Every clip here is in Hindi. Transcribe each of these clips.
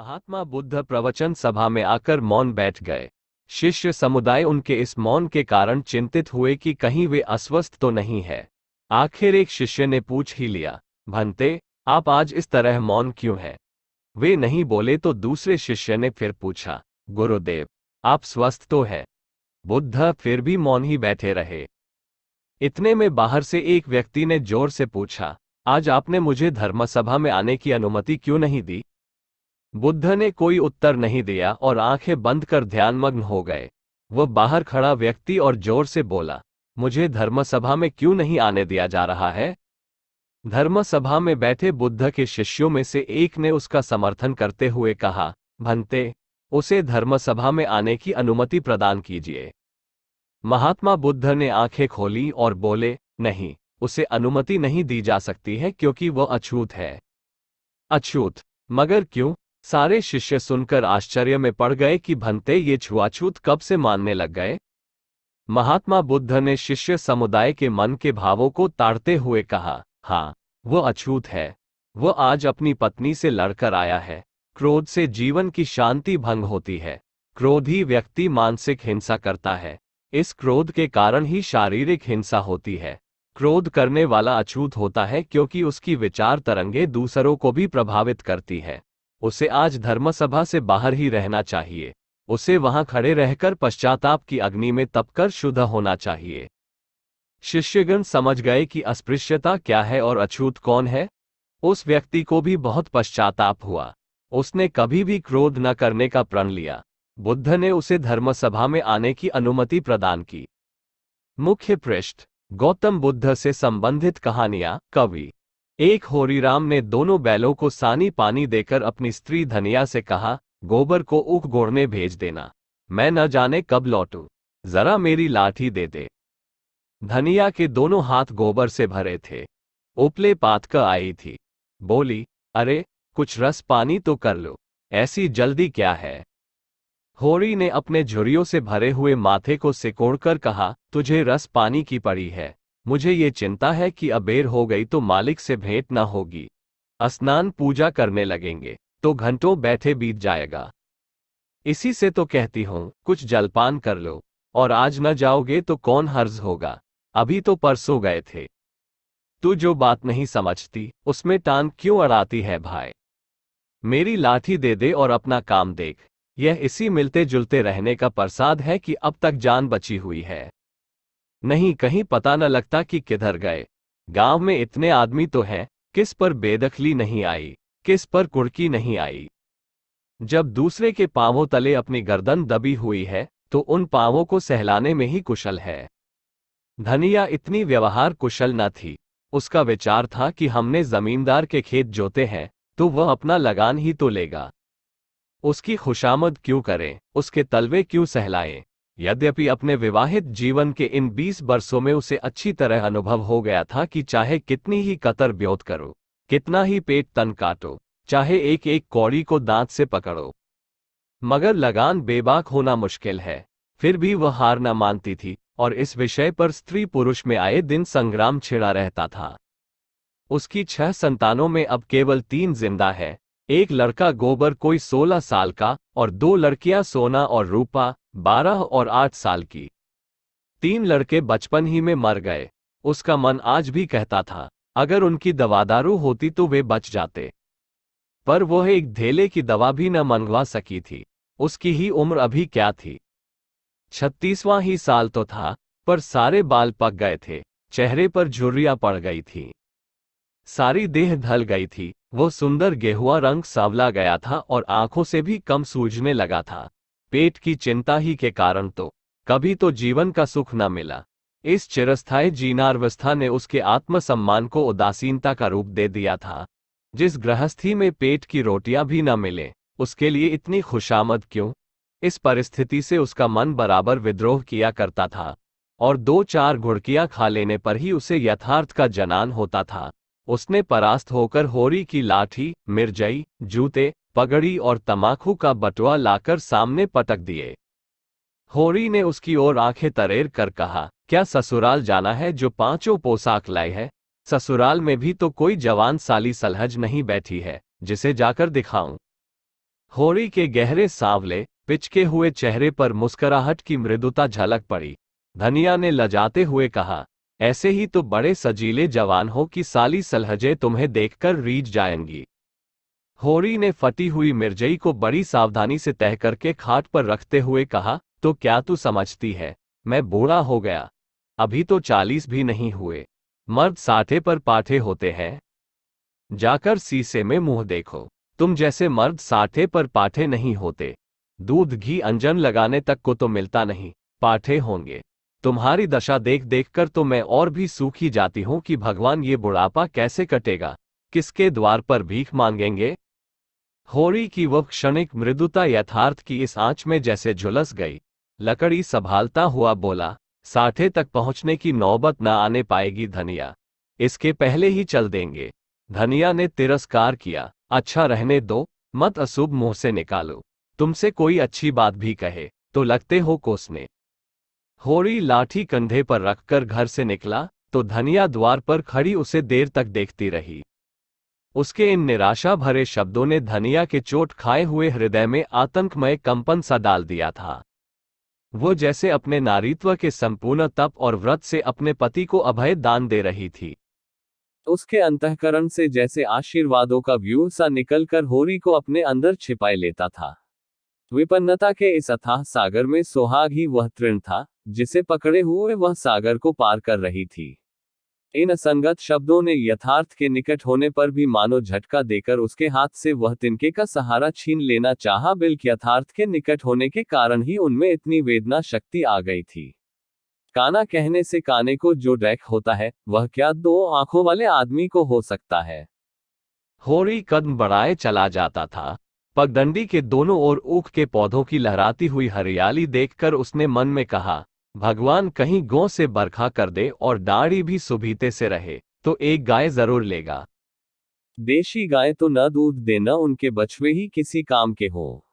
महात्मा बुद्ध प्रवचन सभा में आकर मौन बैठ गए। शिष्य समुदाय उनके इस मौन के कारण चिंतित हुए कि कहीं वे अस्वस्थ तो नहीं है। आखिर एक शिष्य ने पूछ ही लिया, भंते, आप आज इस तरह मौन क्यों हैं? वे नहीं बोले तो दूसरे शिष्य ने फिर पूछा, गुरुदेव, आप स्वस्थ तो हैं? बुद्ध फिर भी मौन ही बैठे रहे। इतने में बाहर से एक व्यक्ति ने जोर से पूछा, आज आपने मुझे धर्मसभा में आने की अनुमति क्यों नहीं दी? बुद्ध ने कोई उत्तर नहीं दिया और आंखें बंद कर ध्यानमग्न हो गए। वह बाहर खड़ा व्यक्ति और जोर से बोला, मुझे धर्मसभा में क्यों नहीं आने दिया जा रहा है? धर्मसभा में बैठे बुद्ध के शिष्यों में से एक ने उसका समर्थन करते हुए कहा, भंते, उसे धर्मसभा में आने की अनुमति प्रदान कीजिए। महात्मा बुद्ध ने आंखें खोली और बोले, नहीं, उसे अनुमति नहीं दी जा सकती है क्योंकि वह अछूत है। अछूत? मगर क्यों? सारे शिष्य सुनकर आश्चर्य में पड़ गए कि भंते ये छुआछूत कब से मानने लग गए। महात्मा बुद्ध ने शिष्य समुदाय के मन के भावों को ताड़ते हुए कहा, हाँ, वह अछूत है। वह आज अपनी पत्नी से लड़कर आया है। क्रोध से जीवन की शांति भंग होती है। क्रोधी व्यक्ति मानसिक हिंसा करता है। इस क्रोध के कारण ही शारीरिक हिंसा होती है। क्रोध करने वाला अछूत होता है क्योंकि उसकी विचार तरंगे दूसरों को भी प्रभावित करती है। उसे आज धर्मसभा से बाहर ही रहना चाहिए। उसे वहां खड़े रहकर पश्चाताप की अग्नि में तपकर शुद्ध होना चाहिए। शिष्यगण समझ गए कि अस्पृश्यता क्या है और अछूत कौन है। उस व्यक्ति को भी बहुत पश्चाताप हुआ। उसने कभी भी क्रोध न करने का प्रण लिया। बुद्ध ने उसे धर्मसभा में आने की अनुमति प्रदान की। मुख्य पृष्ठ, गौतम बुद्ध से संबंधित कहानियां। कवि। एक होरीराम ने दोनों बैलों को सानी पानी देकर अपनी स्त्री धनिया से कहा, गोबर को ऊख गोड़ने भेज देना, मैं न जाने कब लौटूं, जरा मेरी लाठी दे दे। धनिया के दोनों हाथ गोबर से भरे थे। उपले पात कर आई थी। बोली, अरे, कुछ रस पानी तो कर लो, ऐसी जल्दी क्या है? होरी ने अपने झुर्रियों से भरे हुए माथे को सिकोड़कर कहा, तुझे रस पानी की पड़ी है। मुझे ये चिंता है कि अबेर हो गई तो मालिक से भेंट न होगी। स्नान पूजा करने लगेंगे तो घंटों बैठे बीत जाएगा। इसी से तो कहती हूं, कुछ जलपान कर लो, और आज न जाओगे तो कौन हर्ज होगा? अभी तो परसों गए थे। तू जो बात नहीं समझती उसमें टांग क्यों अड़ाती है भाई? मेरी लाठी दे दे और अपना काम देख। यह इसी मिलते जुलते रहने का प्रसाद है कि अब तक जान बची हुई है। नहीं, कहीं पता न लगता कि किधर गए। गांव में इतने आदमी तो हैं, किस पर बेदखली नहीं आई, किस पर कुड़की नहीं आई। जब दूसरे के पांवों तले अपनी गर्दन दबी हुई है तो उन पांवों को सहलाने में ही कुशल है। धनिया इतनी व्यवहार कुशल न थी। उसका विचार था कि हमने जमींदार के खेत जोते हैं तो वह अपना लगान ही तो लेगा। उसकी खुशामद क्यों करें, उसके तलवे क्यों सहलाएं? यद्यपि अपने विवाहित जीवन के इन 20 वर्षों में उसे अच्छी तरह अनुभव हो गया था कि चाहे कितनी ही कतर ब्योत करो, कितना ही पेट तन काटो, चाहे एक एक कौड़ी को दांत से पकड़ो, मगर लगान बेबाक होना मुश्किल है। फिर भी वह हार न मानती थी और इस विषय पर स्त्री पुरुष में आए दिन संग्राम छिड़ा रहता था। उसकी 6 संतानों में अब केवल 3 जिंदा है। एक लड़का गोबर कोई 16 साल का और 2 लड़कियां सोना और रूपा 12 और 8 साल की। 3 लड़के बचपन ही में मर गए। उसका मन आज भी कहता था, अगर उनकी दवादारू होती तो वे बच जाते। पर वह एक धेले की दवा भी न मंगवा सकी थी। उसकी ही उम्र अभी क्या थी, 36वां ही साल तो था, पर सारे बाल पक गए थे, चेहरे पर झुर्रियां पड़ गई थी, सारी देह ढल गई थी। वो सुंदर गेहुआ रंग सांवला गया था और आंखों से भी कम सूझने लगा था। पेट की चिंता ही के कारण तो कभी तो जीवन का सुख न मिला। इस चिरस्थायी जीर्णावस्था ने उसके आत्मसम्मान को उदासीनता का रूप दे दिया था। जिस गृहस्थी में पेट की रोटियां भी न मिले, उसके लिए इतनी खुशामद क्यों? इस परिस्थिति से उसका मन बराबर विद्रोह किया करता था और 2-4 घुड़कियां खा लेने पर ही उसे यथार्थ का जनान होता था। उसने परास्त होकर होरी की लाठी, मिर्जई, जूते, पगड़ी और तमाकू का बटुआ लाकर सामने पटक दिए। होरी ने उसकी ओर आंखें तरेर कर कहा, क्या ससुराल जाना है जो 5 पोशाक लाई है? ससुराल में भी तो कोई जवान साली सलहज नहीं बैठी है जिसे जाकर दिखाऊं। होरी के गहरे सांवले पिचके हुए चेहरे पर मुस्कुराहट की मृदुता झलक पड़ी। धनिया ने लजाते हुए कहा, ऐसे ही तो बड़े सजीले जवान हो कि साली सलहजे तुम्हें देखकर रीझ जाएंगी। होरी ने फटी हुई मिर्जई को बड़ी सावधानी से तह करके खाट पर रखते हुए कहा, तो क्या तू समझती है मैं बूढ़ा हो गया? अभी तो 40 भी नहीं हुए। मर्द 60 पर पाठे होते हैं। जाकर शीशे में मुंह देखो। तुम जैसे मर्द 60 पर पाठे नहीं होते। दूध घी अंजन लगाने तक को तो मिलता नहीं, पाठे होंगे। तुम्हारी दशा देख देख कर तो मैं और भी सूखी जाती हूं कि भगवान ये बुढ़ापा कैसे कटेगा, किसके द्वार पर भीख मांगेंगे। होरी की वह क्षणिक मृदुता यथार्थ की इस आंच में जैसे झुलस गई। लकड़ी संभालता हुआ बोला, 60 तक पहुंचने की नौबत न आने पाएगी धनिया, इसके पहले ही चल देंगे। धनिया ने तिरस्कार किया, अच्छा रहने दो, मत अशुभ मुंह से निकालो। तुमसे कोई अच्छी बात भी कहे तो लगते हो कोसने। होरी लाठी कंधे पर रखकर घर से निकला तो धनिया द्वार पर खड़ी उसे देर तक देखती रही। उसके इन निराशा भरे शब्दों ने धनिया के चोट खाए हुए हृदय में आतंकमय कंपन सा डाल दिया था। वो जैसे अपने नारीत्व के संपूर्ण तप और व्रत से अपने पति को अभय दान दे रही थी। उसके अंतःकरण से जैसे आशीर्वादों का व्यूह सा निकलकर होरी को अपने अंदर छिपाए लेता था। विपन्नता के इस अथाह सागर में सोहाग ही वह तृण था जिसे पकड़े हुए वह सागर को पार कर रही थी। इन असंगत शब्दों ने यथार्थ के निकट होने पर भी मानो झटका देकर उसके हाथ से वह तिनके का सहारा छीन लेना चाहा। बिल्कुल यथार्थ के निकट होने के कारण ही उनमें इतनी वेदना शक्ति आ गई थी। काना कहने से काने को जो डैक होता है वह क्या 2 आंखों वाले आदमी को हो सकता है। होरी कदम बढ़ाए चला जाता था। पगडंडी के दोनों ओर ऊख के पौधों की लहराती हुई हरियाली देखकर उसने मन में कहा, भगवान कहीं गौ से बरखा कर दे और दाढ़ी भी सुभीते से रहे तो एक गाय जरूर लेगा। देशी गाय तो न दूध दे न उनके बछवे ही किसी काम के हो।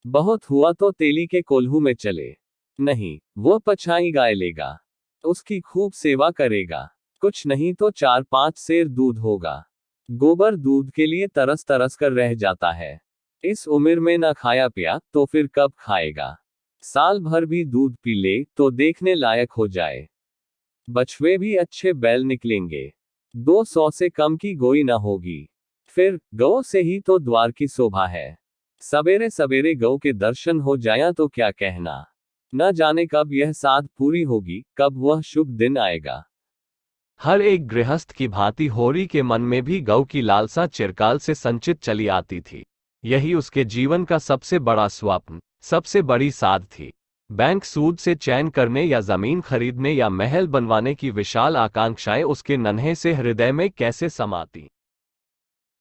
बहुत हुआ तो तेली के कोल्हू में चले। नहीं, वो पछाई गाय लेगा, उसकी खूब सेवा करेगा। कुछ नहीं तो 4-5 सेर दूध होगा। गोबर दूध के लिए तरस तरस कर रह जाता है। इस उम्र में न खाया पिया तो फिर कब खाएगा? साल भर भी दूध पी ले तो देखने लायक हो जाए। बछवे भी अच्छे बैल निकलेंगे। 200 से कम की गोई न होगी। फिर गौ से ही तो द्वार की शोभा है। सवेरे सवेरे गौ के दर्शन हो जाया तो क्या कहना। न जाने कब यह साध पूरी होगी, कब वह शुभ दिन आएगा। हर एक गृहस्थ की भांति होरी के मन में भी गौ की लालसा चिरकाल से संचित चली आती थी। यही उसके जीवन का सबसे बड़ा स्वप्न, सबसे बड़ी साध थी। बैंक सूद से चैन करने या जमीन खरीदने या महल बनवाने की विशाल आकांक्षाएं उसके नन्हे से हृदय में कैसे समाती।